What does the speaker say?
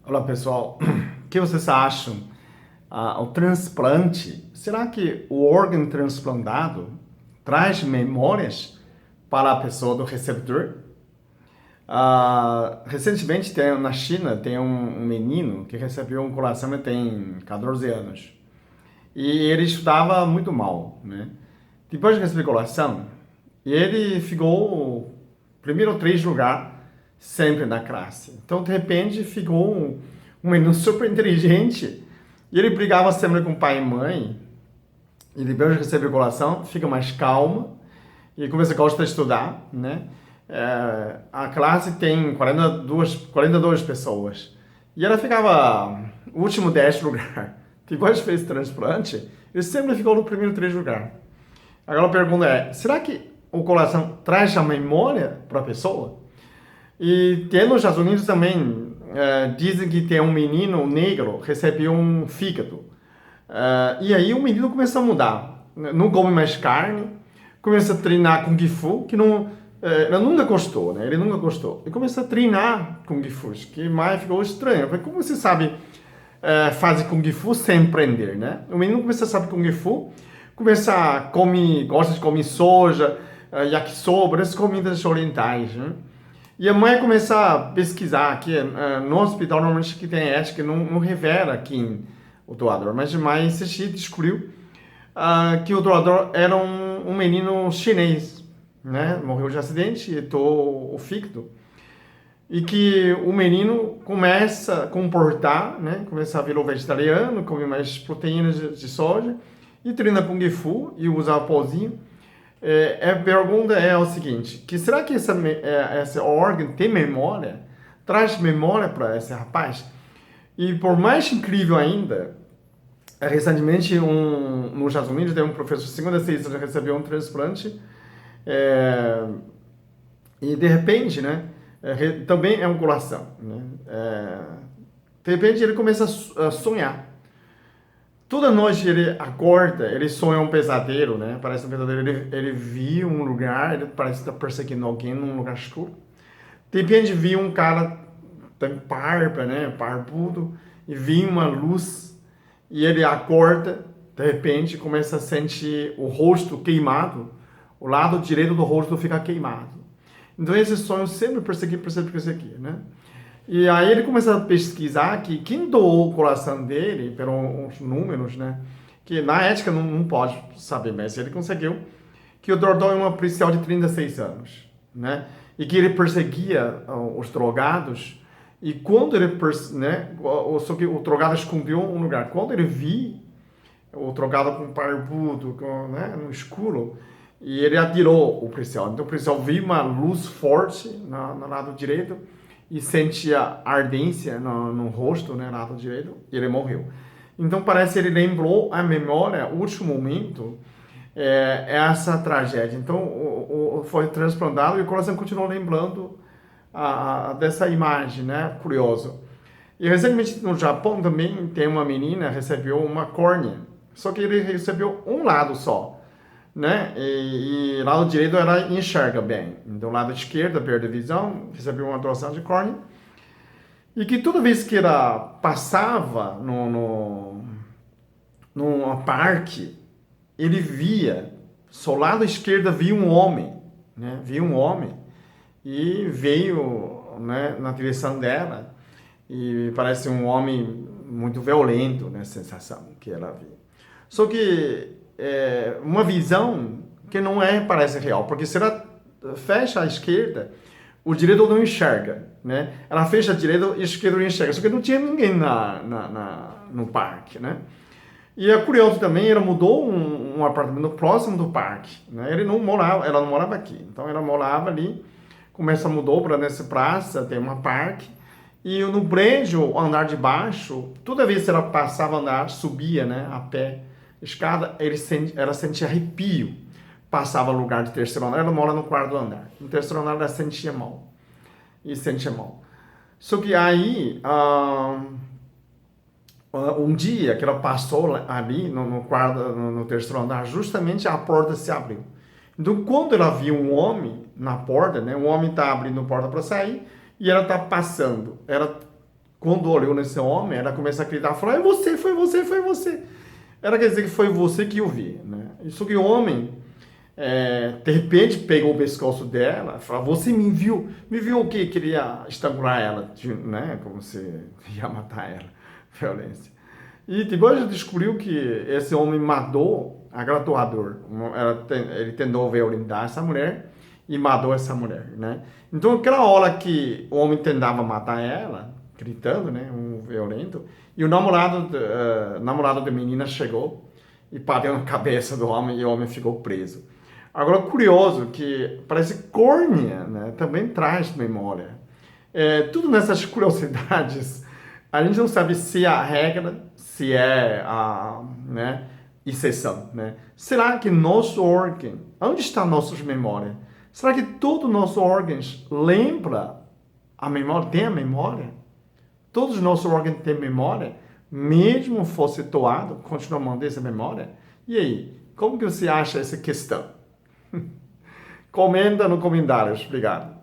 Olá pessoal, o que vocês acham? O transplante, será que o órgão transplantado traz memórias para a pessoa do receptor? Recentemente na China tem um menino que recebeu um coração e tem 14 anos. E ele estudava muito mal, né? Depois de receber coração, ele ficou primeiro 3 lugar sempre na classe. Então, de repente, ficou um menino super inteligente. E ele brigava sempre com pai e mãe. E depois de receber coração, fica mais calmo e começa a gostar de estudar, né? A classe tem 42 pessoas. E ela ficava último 10 lugar. Depois fez transplante, ele sempre ficou no primeiro 3 lugar. Agora a pergunta é, será que o coração traz a memória para a pessoa? E tem nos Estados Unidos também, dizem que tem um menino negro que recebeu um fígado. E aí o menino começa a mudar. Não come mais carne, começa a treinar Kung Fu, que não, ele nunca gostou, né? Ele nunca gostou. E começa a treinar Kung Fu, que mais ficou estranho. Porque como você sabe fazer Kung Fu sem aprender, né? O menino começa a saber Kung Fu, gosta de comer soja, yakisoba, essas comidas orientais, né? E a mãe começa a pesquisar aqui, no hospital normalmente que tem ética, não revela quem o doador, mas a gente descobriu que o doador era um menino chinês, né? Morreu de acidente e doou o fígado. E que o menino começa a comportar, né? Começa a virar vegetariano, come mais proteínas de soja e treina Kung Fu e usa pozinho. A pergunta é o seguinte, que será que esse órgão tem memória? Traz memória para esse rapaz? E por mais incrível ainda, recentemente nos Estados Unidos tem um professor de segunda a sexta já recebeu um transplante e de repente, né, também é um coração, né? De repente ele começa a sonhar. Toda noite ele acorda, ele sonha um pesadelo, né? Parece um pesadelo. Ele viu um lugar, ele parece estar perseguindo alguém num lugar escuro. De repente viu um cara, tem barba, né? Barbudo, e viu uma luz, e ele acorda, de repente começa a sentir o rosto queimado, o lado direito do rosto fica queimado. Então esse sonho sempre perseguir, né? E aí ele começa a pesquisar que quem doou o coração dele, pelos números, né? Que na ética não pode saber, mas ele conseguiu que o doador é uma policial de 36 anos, né? E que ele perseguia os drogados e quando ele, né? Só que o drogado escondeu um lugar. Quando ele viu o drogado com barbudo, né? No escuro, e ele atirou o policial. Então o policial viu uma luz forte no lado direito e sentia ardência no rosto, né, lado direito, e ele morreu. Então parece que ele lembrou a memória, o último momento, essa tragédia. Então foi transplantado e o coração continuou lembrando dessa imagem, né, curioso. E recentemente no Japão também tem uma menina que recebeu uma córnea, só que ele recebeu um lado só, né? E lado direito ela enxerga bem. Então, lado esquerdo perde a visão, recebeu uma doação de córnea. E que toda vez que ela passava num parque, ele via, só lado esquerdo via um homem, né? Via um homem e veio, né, na direção dela e parece um homem muito violento, né? Sensação que ela viu. Só que uma visão que não parece real, porque se ela fecha a esquerda, o direito não enxerga, né? Ela fecha a direita e a esquerda não enxerga, só que não tinha ninguém no parque, né? E é curioso também, ela mudou um apartamento próximo do parque, né? Ela não morava aqui, então ela morava ali, mudou para nessa praça, tem uma parque, e no prédio, o andar de baixo, toda vez que ela passava a andar, subia, né, a pé, escada, ela sentia arrepio. Passava no lugar de terceiro andar, ela mora no quarto andar. No terceiro andar ela sentia mal. E sentia mal. Só que aí, um dia que ela passou ali no terceiro andar, justamente a porta se abriu. Então, quando ela viu um homem na porta, né, o homem está abrindo a porta para sair, e ela está passando. Ela Quando olhou nesse homem, ela começa a gritar, falou, é você, foi você, foi você. Ela quer dizer que foi você que eu vi, né? Isso que o homem, de repente, pegou o pescoço dela, falou, você me viu o quê? Queria estrangular ela, né? Como se ia matar ela, violência. E depois descobriu que esse homem matou a gratuador. Ele tentou violentar essa mulher e matou essa mulher, né? Então, aquela hora que o homem tentava matar ela, gritando, né, um violento, e o namorado da menina chegou e bateu na cabeça do homem e o homem ficou preso. Agora, curioso que parece córnea, né, também traz memória. Tudo nessas curiosidades, a gente não sabe se é a regra, se é a, né, exceção, né? Será que nosso órgão, onde estão nossas memórias? Será que todos os nossos órgãos lembra a memória, tem a memória? Todos os nossos órgãos têm memória? Mesmo fosse toado, continua mantendo essa memória? E aí, como que você acha essa questão? Comenta no comentário, obrigado.